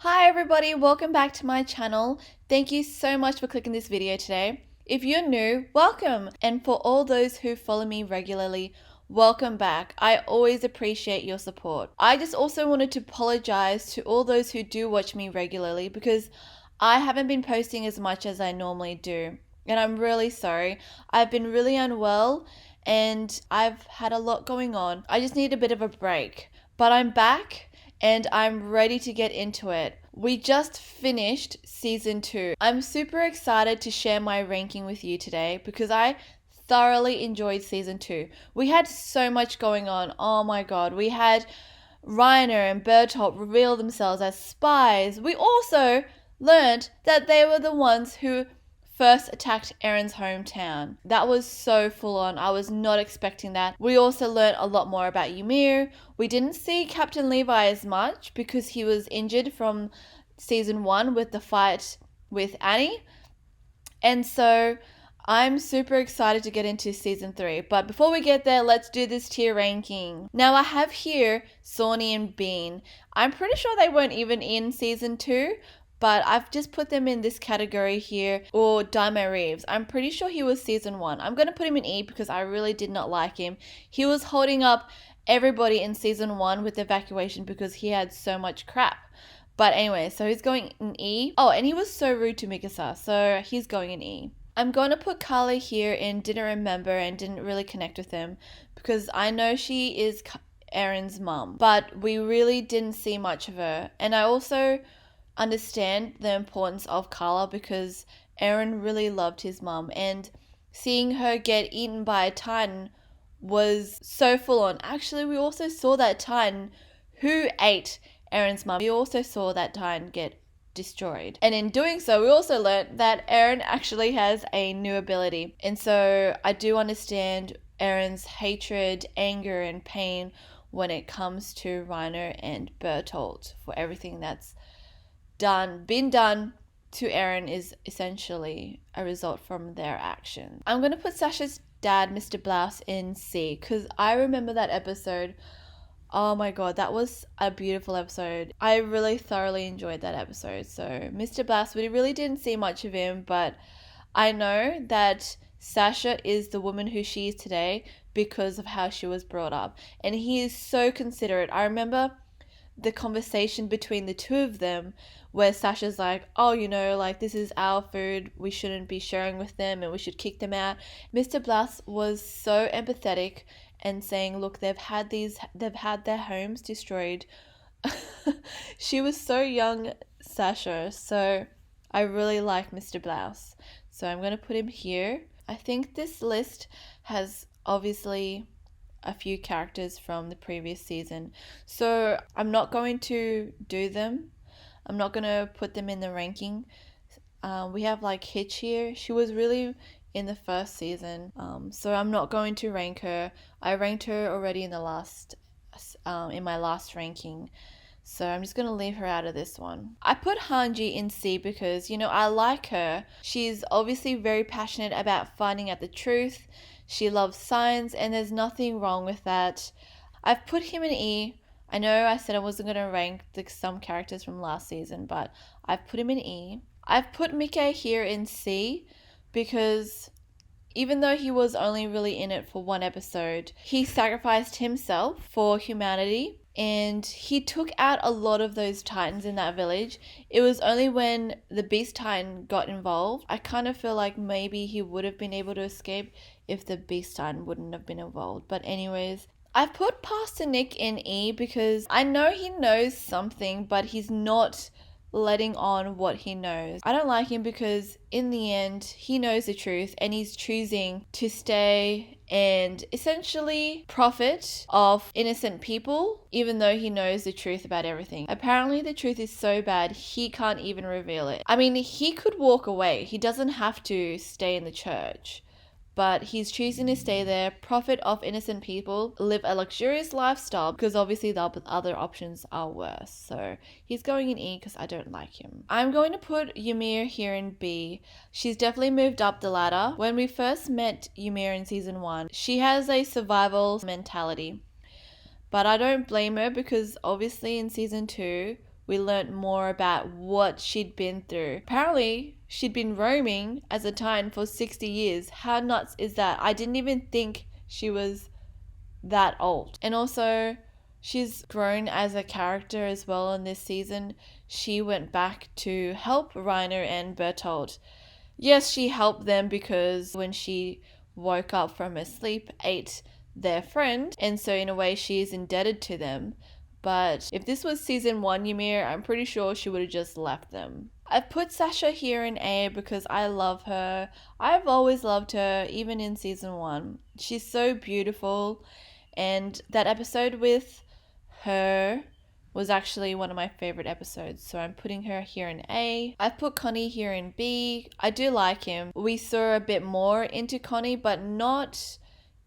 Hi everybody, welcome back to my channel. Thank you so much for clicking this video today. If you're new, welcome. And for all those who follow me regularly, welcome back. I always appreciate your support. I just also wanted to apologize to all those who do watch me regularly because I haven't been posting as much as I normally do. And I'm really sorry. I've been really unwell and I've had a lot going on. I just need a bit of a break. But I'm back and I'm ready to get into it. We just finished season 2. I'm super excited to share my ranking with you today because I thoroughly enjoyed season 2. We had so much going on. Oh my god. We had Reiner and Bertolt reveal themselves as spies. We also learned that they were the ones who first attacked Eren's hometown. That was so full on. I was not expecting that. We also learned a lot more about Ymir. We didn't see Captain Levi as much because he was injured from season 1 with the fight with Annie. And so I'm super excited to get into season 3. But before we get there, let's do this tier ranking. Now I have here Sawney and Bean. I'm pretty sure they weren't even in season 2. But I've just put them in this category here. Or Daimyo Reeves. I'm pretty sure he was season 1. I'm going to put him in E because I really did not like him. He was holding up everybody in season 1 with the evacuation because he had so much crap. But anyway, so he's going in E. Oh, and he was so rude to Mikasa, so he's going in E. I'm going to put Carly here in didn't remember and didn't really connect with him because I know she is Eren's mum, but we really didn't see much of her. And I also understand the importance of Carla because Eren really loved his mum, and seeing her get eaten by a titan was so full on. Actually, we also saw that titan who ate Eren's mum. We also saw that titan get destroyed. And in doing so, we also learned that Eren actually has a new ability. And so I do understand Eren's hatred, anger, and pain when it comes to Reiner and Bertolt for everything that's been done to Eren is essentially a result from their action. I'm going to put Sasha's dad, Mr. Blouse, in C because I remember that episode. Oh my god, that was a beautiful episode. I really thoroughly enjoyed that episode. So Mr. Blouse, we really didn't see much of him, but I know that Sasha is the woman who she is today because of how she was brought up. And he is so considerate. I remember the conversation between the two of them where Sasha's like, oh, like this is our food, we shouldn't be sharing with them and we should kick them out. Mr. Blouse was so empathetic and saying, look, they've had their homes destroyed. She was so young, Sasha, so I really like Mr. Blouse. So I'm going to put him here. I think this list has obviously a few characters from the previous season, so I'm not going to do them. I'm not going to put them in the ranking. We have like Hitch here. She was really in the first season, so I'm not going to rank her. I ranked her already in the last in my last ranking, so I'm just going to leave her out of this one. I put Hange in C because, I like her. She's obviously very passionate about finding out the truth. She loves science, and there's nothing wrong with that. I've put him in E. I know I said I wasn't going to rank some characters from last season, but I've put him in E. I've put Mickey here in C because even though he was only really in it for one episode, he sacrificed himself for humanity. And he took out a lot of those titans in that village. It was only when the beast titan got involved, I kind of feel like maybe he would have been able to escape if the beast titan wouldn't have been involved. But anyways, I've put Pastor Nick in E because I know he knows something, but he's not letting on what he knows. I don't like him because in the end he knows the truth and he's choosing to stay and essentially profit off innocent people even though he knows the truth about everything. Apparently the truth is so bad he can't even reveal it. I mean, he could walk away. He doesn't have to stay in the church. But he's choosing to stay there, profit off innocent people, live a luxurious lifestyle because obviously the other options are worse. So he's going in E because I don't like him. I'm going to put Ymir here in B. She's definitely moved up the ladder. When we first met Ymir in season 1, she has a survival mentality. But I don't blame her because obviously in season 2, we learned more about what she'd been through. Apparently, she'd been roaming as a Titan for 60 years. How nuts is that? I didn't even think she was that old. And also, she's grown as a character as well in this season. She went back to help Reiner and Bertolt. Yes, she helped them because when she woke up from her sleep, ate their friend, and so in a way she is indebted to them. But if this was season 1 Ymir, I'm pretty sure she would have just left them. I've put Sasha here in A because I love her. I've always loved her, even in season 1. She's so beautiful, and that episode with her was actually one of my favorite episodes, so I'm putting her here in A. I've put Connie here in B. I do like him. We saw a bit more into Connie, but not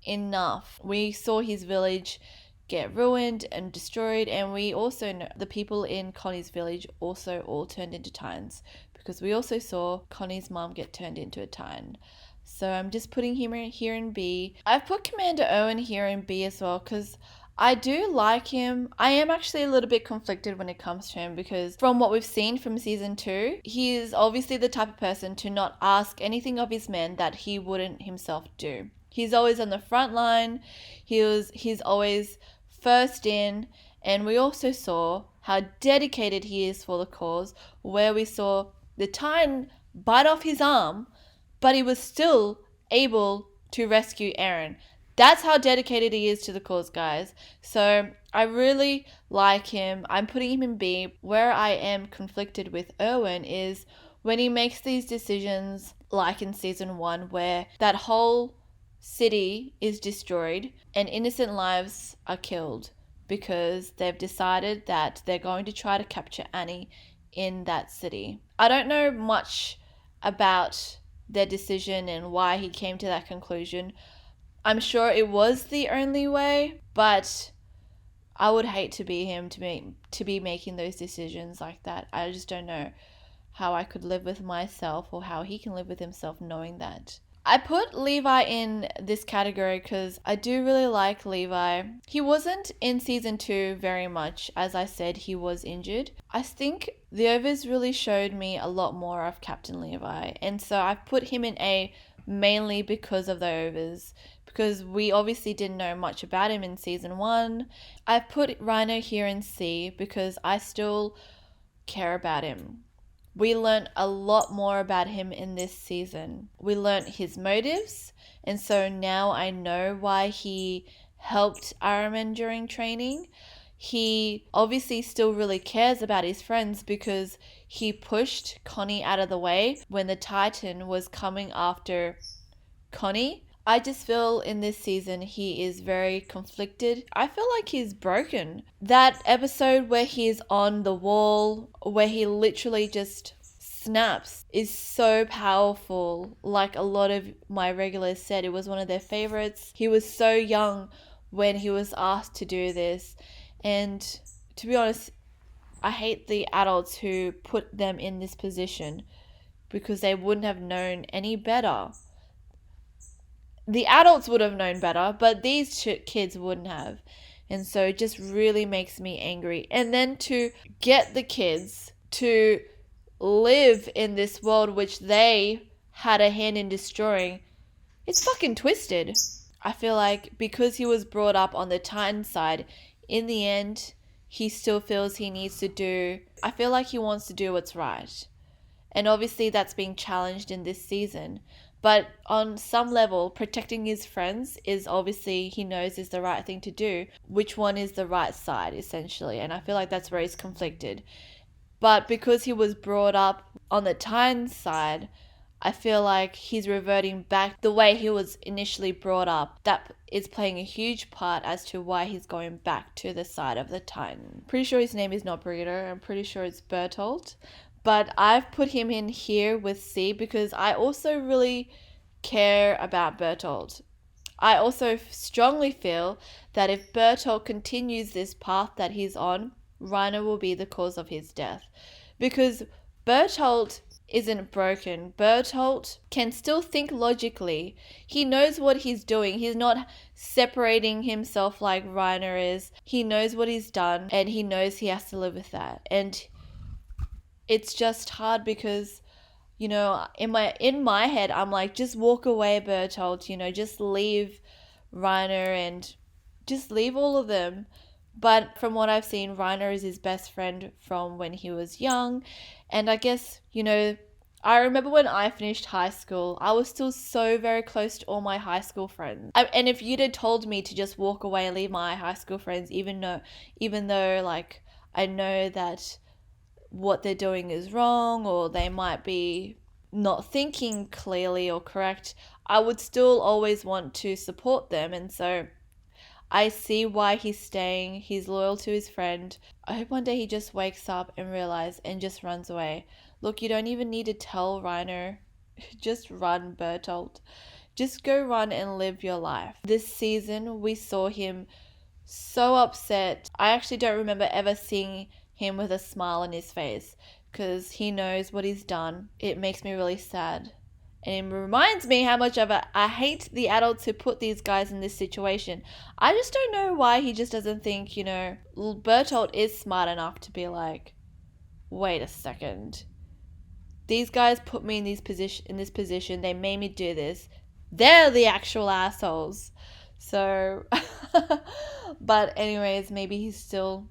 enough. We saw his village get ruined and destroyed, and we also know the people in Connie's village also all turned into Titans, because we also saw Connie's mom get turned into a Titan. So I'm just putting him here in B. I've put Commander Erwin here in B as well because I do like him. I am actually a little bit conflicted when it comes to him because from what we've seen from season 2, he is obviously the type of person to not ask anything of his men that he wouldn't himself do. He's always on the front line. He's always first in, and we also saw how dedicated he is for the cause, where we saw the Titan bite off his arm, but he was still able to rescue Eren. That's how dedicated he is to the cause, guys. So I really like him. I'm putting him in B. Where I am conflicted with Erwin is when he makes these decisions, like in season 1, where that whole city is destroyed and innocent lives are killed because they've decided that they're going to try to capture Annie in that city. I don't know much about their decision and why he came to that conclusion. I'm sure it was the only way, but I would hate to be him to be making those decisions like that. I just don't know how I could live with myself or how he can live with himself knowing that. I put Levi in this category because I do really like Levi. He wasn't in season 2 very much. As I said, he was injured. I think the overs really showed me a lot more of Captain Levi, and so I've put him in A mainly because of the overs, because we obviously didn't know much about him in season 1. I've put Reiner here in C because I still care about him. We learned a lot more about him in this season. We learned his motives, and so now I know why he helped Armin during training. He obviously still really cares about his friends because he pushed Connie out of the way when the Titan was coming after Connie. I just feel in this season he is very conflicted. I feel like he's broken. That episode where he's on the wall, where he literally just snaps, is so powerful. Like a lot of my regulars said, it was one of their favorites. He was so young when he was asked to do this. And to be honest, I hate the adults who put them in this position because they wouldn't have known any better. The adults would have known better, but these kids wouldn't have. And so it just really makes me angry. And then to get the kids to live in this world which they had a hand in destroying, it's fucking twisted. I feel like because he was brought up on the Titan side, in the end, he still feels he needs to do, I feel like he wants to do what's right. And obviously that's being challenged in this season. But on some level, protecting his friends is obviously, he knows is the right thing to do. Which one is the right side, essentially? And I feel like that's where he's conflicted. But because he was brought up on the Titan side, I feel like he's reverting back the way he was initially brought up. That is playing a huge part as to why he's going back to the side of the Titan. Pretty sure his name is not Burrito. I'm pretty sure it's Bertolt. But I've put him in here with C because I also really care about Bertolt. I also strongly feel that if Bertolt continues this path that he's on, Reiner will be the cause of his death. Because Bertolt isn't broken. Bertolt can still think logically. He knows what he's doing. He's not separating himself like Reiner is. He knows what he's done and he knows he has to live with that. And it's just hard because, you know, in my head I'm like, just walk away, Bertolt, you know, just leave Reiner and just leave all of them. But from what I've seen, Reiner is his best friend from when he was young. And I guess, you know, I remember when I finished high school, I was still so very close to all my high school friends. And if you'd have told me to just walk away and leave my high school friends, even though like I know that what they're doing is wrong or they might be not thinking clearly or correct, I would still always want to support them. And so I see why he's staying. He's loyal to his friend. I hope one day he just wakes up and realizes and just runs away. Look, you don't even need to tell Reiner. Just run, Bertolt. Just go run and live your life. This season, we saw him so upset. I actually don't remember ever seeing him with a smile on his face because he knows what he's done. It makes me really sad. And it reminds me how much I hate the adults who put these guys in this situation. I just don't know why he just doesn't think, you know, Bertolt is smart enough to be like, wait a second. These guys put me in this position. They made me do this. They're the actual assholes. So, but anyways, maybe he's still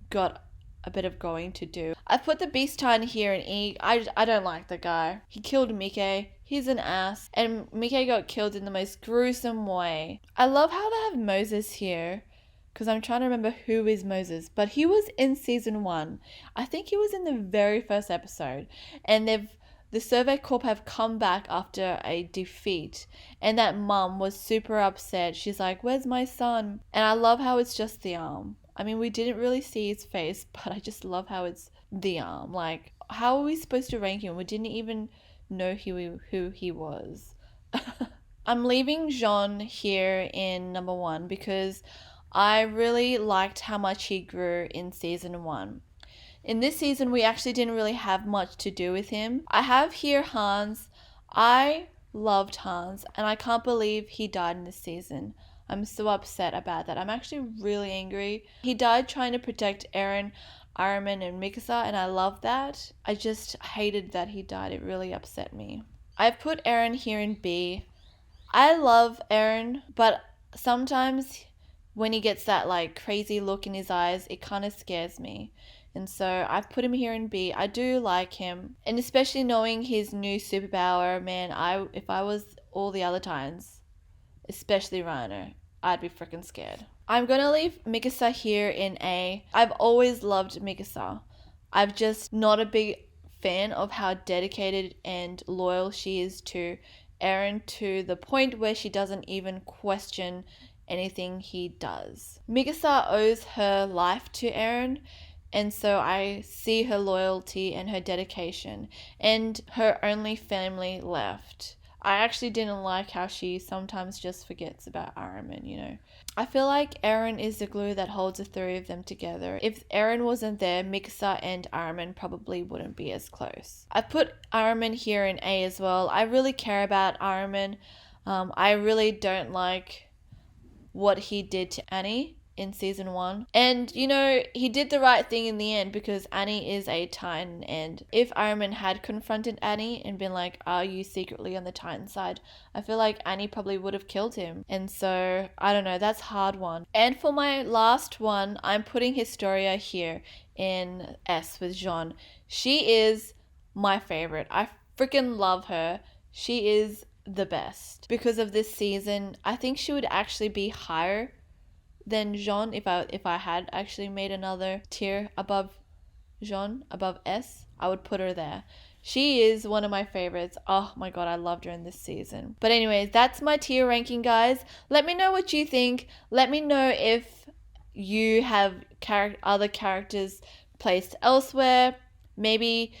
got a bit of going to do. I put the Beast Titan here in E. I don't like the guy. He killed Mike. He's an ass. And Mike got killed in the most gruesome way. I love how they have Moses here. Because I'm trying to remember who is Moses. But he was in season 1. I think he was in the very first episode. And the Survey Corp have come back after a defeat. And that mum was super upset. She's like, where's my son? And I love how it's just the arm. I mean, we didn't really see his face, but I just love how it's the arm. Like, how are we supposed to rank him? We didn't even know who he was. I'm leaving Jean here in number 1 because I really liked how much he grew in season 1. In this season, we actually didn't really have much to do with him. I have here Hans. I loved Hans, and I can't believe he died in this season. I'm so upset about that. I'm actually really angry. He died trying to protect Eren, Armin, and Mikasa, and I love that. I just hated that he died. It really upset me. I've put Eren here in B. I love Eren, but sometimes when he gets that like crazy look in his eyes, it kind of scares me. And so I've put him here in B. I do like him. And especially knowing his new superpower, man, if I was all the other Titans, especially Reiner, I'd be freaking scared. I'm going to leave Mikasa here in A. I've always loved Mikasa. I'm just not a big fan of how dedicated and loyal she is to Eren, to the point where she doesn't even question anything he does. Mikasa owes her life to Eren, and so I see her loyalty and her dedication and her only family left. I actually didn't like how she sometimes just forgets about Armin, you know. I feel like Eren is the glue that holds the three of them together. If Eren wasn't there, Mikasa and Armin probably wouldn't be as close. I put Armin here in A as well. I really care about Armin. I really don't like what he did to Annie in season 1. And, you know, he did the right thing in the end because Annie is a Titan. And if Armin had confronted Annie and been like, are you secretly on the Titan side? I feel like Annie probably would have killed him. And so, I don't know, that's a hard one. And for my last one, I'm putting Historia here in S with Jean. She is my favorite. I freaking love her. She is the best. Because of this season, I think she would actually be higher than Jean if I had actually made another tier above Jean, above S. I would put her there. She is one of my favorites. Oh my god, I loved her in this season. But anyways, that's my tier ranking, guys. Let me know what you think. Let me know if you have other characters placed elsewhere. Maybe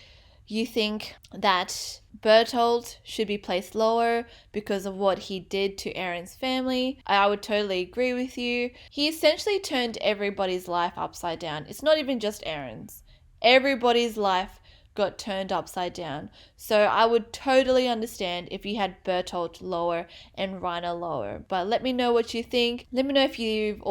you think that Bertolt should be placed lower because of what he did to Eren's family. I would totally agree with you. He essentially turned everybody's life upside down. It's not even just Eren's. Everybody's life got turned upside down. So I would totally understand if you had Bertolt lower and Reiner lower. But let me know what you think. Let me know if you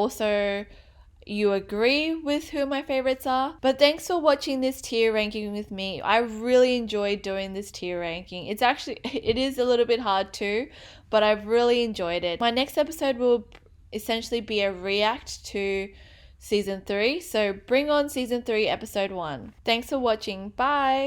agree with who my favorites are. But thanks for watching this tier ranking with me. I really enjoyed doing this tier ranking. It is a little bit hard too, but I've really enjoyed it. My next episode will essentially be a react to season 3. So bring on season 3 episode 1. Thanks for watching. Bye.